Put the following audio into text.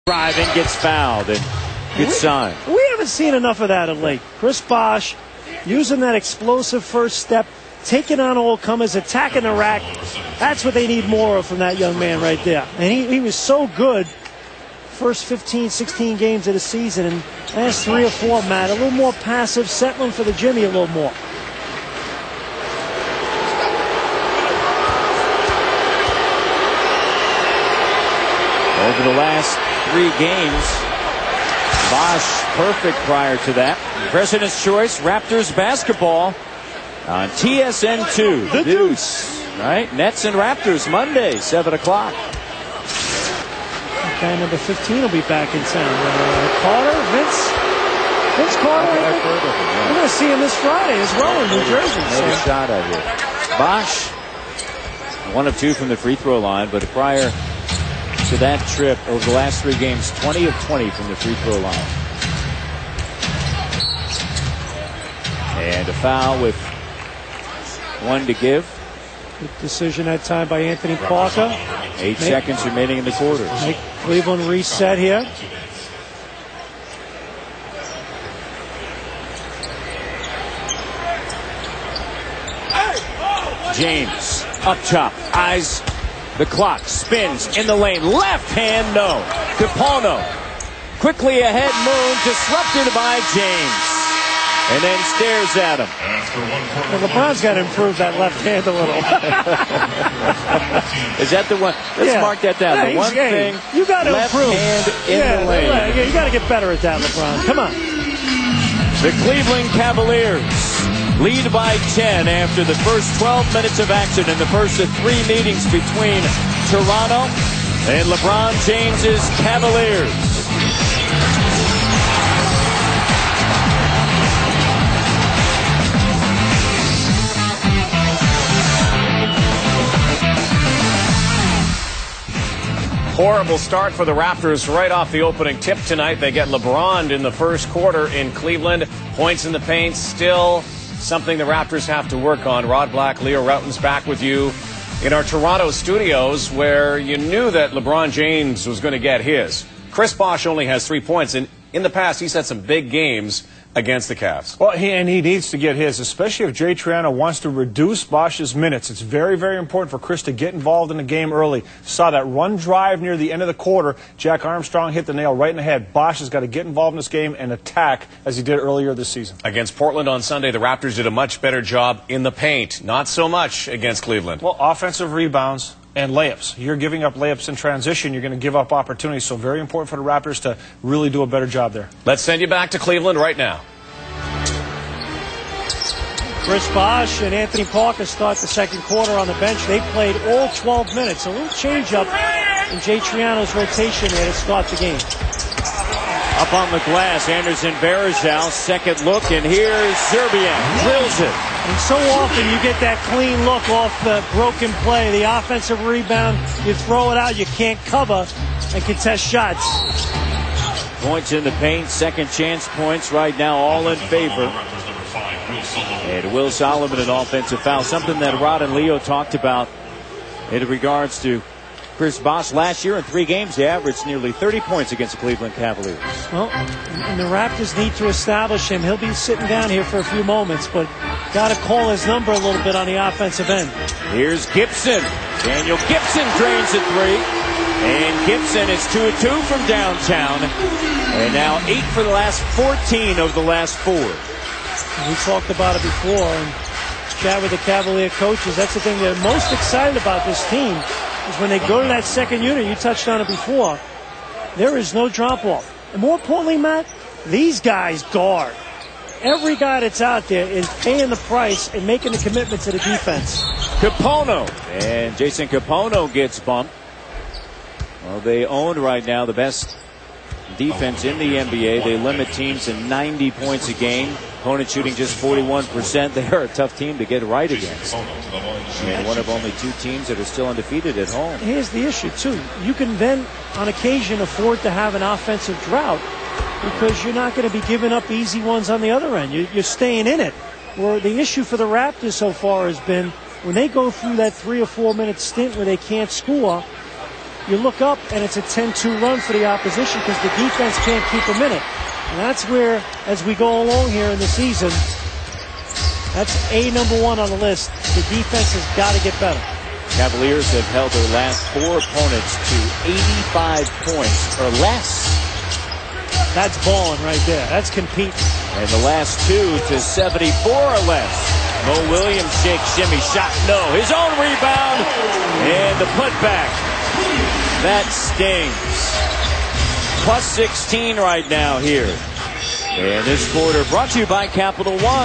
Driving, gets fouled, and good sign. We haven't seen enough of that of late. Chris Bosh using that explosive first step, taking on all comers, attacking the rack. That's what they need more of from that young man right there. And he was so good first 15, 16 games of the season. And last 3 or 4, Matt, a little more passive, settling for the Jimmy a little more. Over the last 3 games, Bosh perfect prior to that. President's Choice, Raptors basketball on TSN2. The Deuce. Right? Nets and Raptors Monday, 7 o'clock. Guy number 15 will be back in town. Carter, Vince Carter. We're going to see him this Friday as well in New Jersey. Another shot out here. Bosh, 1 of 2 from the free throw line, but prior to that trip, over the last 3 games, 20 of 20 from the free throw line. And a foul with 1 to give. Good decision that time by Anthony Parker. 8 seconds remaining in the quarter. Make Cleveland reset here. James up top, eyes the clock, spins in the lane, left hand, no. Capono quickly ahead, Moon disrupted by James, and then stares at him. Well, LeBron's got to improve that left hand a little. Is that the one? Let's mark that down. Yeah, the one thing, you got to improve. Left hand in the lane. Yeah, you got to get better at that, LeBron. Come on. The Cleveland Cavaliers lead by 10 after the first 12 minutes of action in the first of 3 meetings between Toronto and LeBron James's Cavaliers. Horrible start for the Raptors right off the opening tip tonight. They get LeBron in the first quarter in Cleveland. Points in the paint, still something the Raptors have to work on. Rod Black, Leo Routen's back with you in our Toronto studios, where you knew that LeBron James was going to get his. Chris Bosh only has 3 points, and in the past he's had some big games against the Cavs. Well, he needs to get his, especially if Jay Triano wants to reduce Bosh's minutes. It's very, very important for Chris to get involved in the game early. Saw that run drive near the end of the quarter. Jack Armstrong hit the nail right in the head. Bosh has got to get involved in this game and attack as he did earlier this season. Against Portland on Sunday, the Raptors did a much better job in the paint. Not so much against Cleveland. Well, offensive rebounds and layups. You're giving up layups in transition. You're going to give up opportunities. So very important for the Raptors to really do a better job there. Let's send you back to Cleveland right now. Chris Bosh and Anthony Parker start the second quarter on the bench. They played all 12 minutes. A little change-up in Jay Triano's rotation there to start the game. Up on the glass, Anderson Varejao, second look, and here's Zerbian. Drills it. And so often you get that clean look off the broken play. The offensive rebound, you throw it out, you can't cover and contest shots. Points in the paint, second chance points right now, all in favor. And Will Solomon, an offensive foul, something that Rod and Leo talked about in regards to Chris Bosh. Last year in 3 games, he averaged nearly 30 points against the Cleveland Cavaliers. Well, and the Raptors need to establish him. He'll be sitting down here for a few moments, but got to call his number a little bit on the offensive end. Here's Gibson. Daniel Gibson drains a 3. And Gibson is 2 of 2 from downtown. And now 8 for the last 14 of the last 4. We talked about it before and chat with the Cavalier coaches. That's the thing they're most excited about this team is when they go to that second unit. You touched on it before. There is no drop-off. And more importantly, Matt, these guys guard. Every guy that's out there is paying the price and making the commitment to the defense. Capono. And Jason Capono gets bumped. Well, they own right now the best defense in the NBA. They limit teams to 90 points a game. Opponent shooting just 41%. They are a tough team to get right against. And one of only 2 teams that are still undefeated at home. Here's the issue, too. You can then, on occasion, afford to have an offensive drought because you're not going to be giving up easy ones on the other end. You're staying in it. Where the issue for the Raptors so far has been when they go through that 3 or 4 minute stint where they can't score, you look up and it's a 10-2 run for the opposition because the defense can't keep them in it. And that's where, as we go along here in the season, that's number one on the list. The defense has got to get better. Cavaliers have held their last 4 opponents to 85 points or less. That's balling right there. That's competing. And the last 2 to 74 or less. Mo Williams shake, shimmy, shot, no. His own rebound and the putback. That stings. Plus 16 right now here. And this quarter brought to you by Capital One.